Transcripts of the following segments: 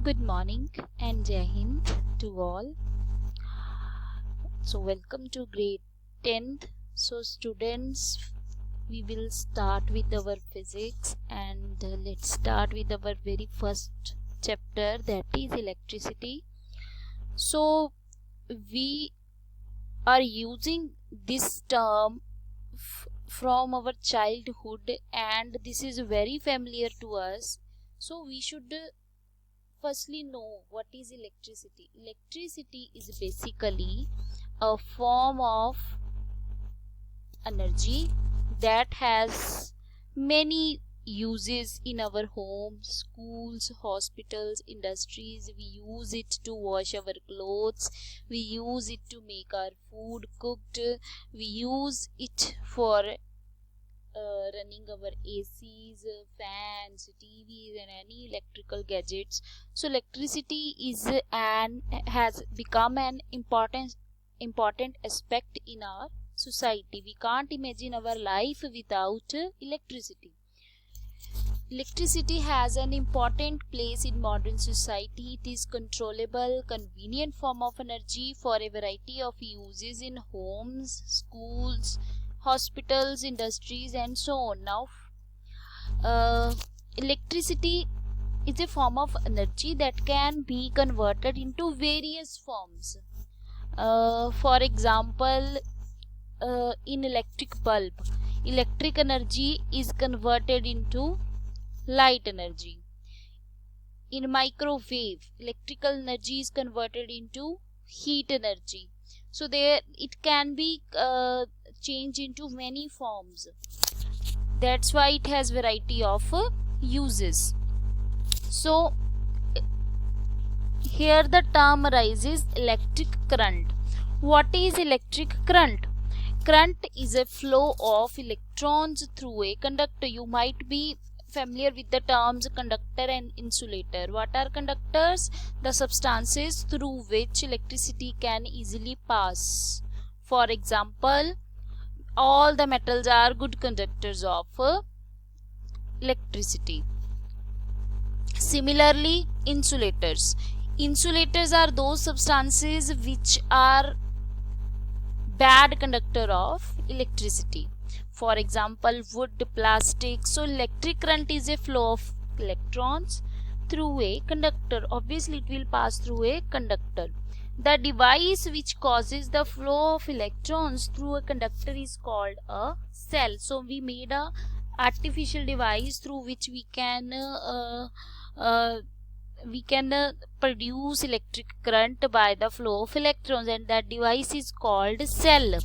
Good morning and Jai Hind to all. So welcome to grade 10th. So students, we will start with our physics and let's start with our very first chapter, that is electricity. So we are using this term from our childhood and this is very familiar to us. So we should firstly know what is electricity. Electricity is basically a form of energy that has many uses in our homes, schools, hospitals, industries. We use it to wash our clothes, we use it to make our food cooked, we use it for running our ACs, fans, TVs and any electrical gadgets. So electricity is has become an important aspect in our society. We can't imagine our life without electricity. Electricity has an important place in modern society. It is controllable, convenient form of energy for a variety of uses in homes, schools, hospitals, industries and so on. Now electricity is a form of energy that can be converted into various forms. For example, in electric bulb, electric energy is converted into light energy. In microwave, electrical energy is converted into heat energy. So there it can be changed into many forms. That's why it has variety of uses. So here the term arises electric current. What is electric current? Current is a flow of electrons through a conductor. You might be familiar with the terms conductor and insulator. What are conductors? The substances through which electricity can easily pass. For example, all the metals are good conductors of electricity. Similarly, insulators. Insulators are those substances which are bad conductor of electricity. For example, wood, plastic. So electric current is a flow of electrons through a conductor. Obviously it will pass through a conductor. The device which causes the flow of electrons through a conductor is called a cell. So we made a artificial device through which we can produce electric current by the flow of electrons, and that device is called cell.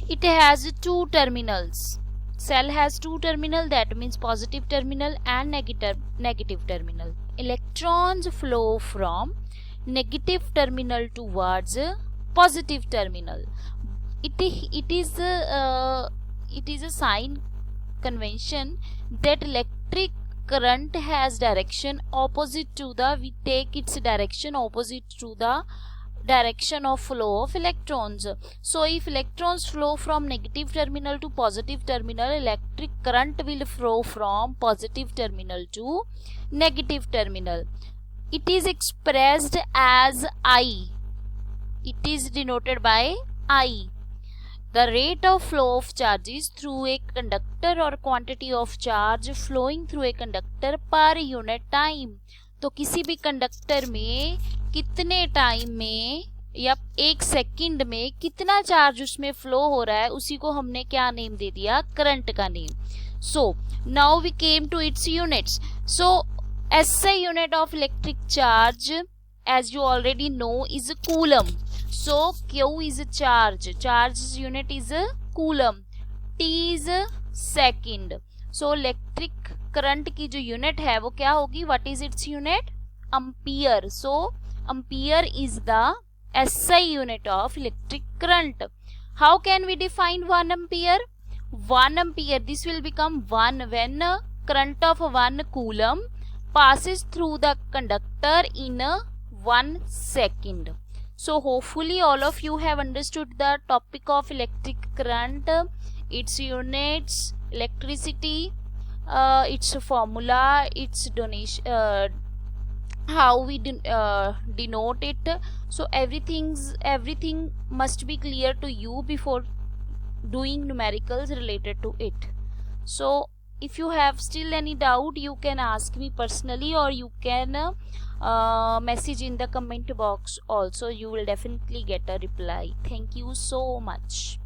It has two terminals. Cell has two terminals, that means positive terminal and negative terminal. Electrons flow from negative terminal towards positive terminal. It is a sign convention that electric current has direction opposite to the, we take its direction opposite to the direction of flow of electrons. So if electrons flow from negative terminal to positive terminal, electric current will flow from positive terminal to negative terminal. It is expressed as I. It is denoted by I. The rate of flow of charges through a conductor or quantity of charge flowing through a conductor per unit time. तो किसी भी conductor में कितने time में या एक second में कितना चार्ज उसमें फ्लो हो रहा है, उसी को हमने क्या नेम दे दिया, करंट का name. So now we came to its units. सो SI unit of electric charge, as you already know, is coulomb. So Q is a charge. Charge unit is a coulomb. T is a second. So electric current की जो unit है वो क्या होगी? What is its unit? Ampere. So ampere is the SI unit of electric current. How can we define 1 ampere? 1 ampere, this will become 1 when current of 1 coulomb passes through the conductor in 1 second. So hopefully all of you have understood the topic of electric current, its units, electricity, its formula, its how we denote it. So everything must be clear to you before doing numericals related to it. So if you have still any doubt, you can ask me personally, or you can message in the comment box also. You will definitely get a reply. Thank you so much.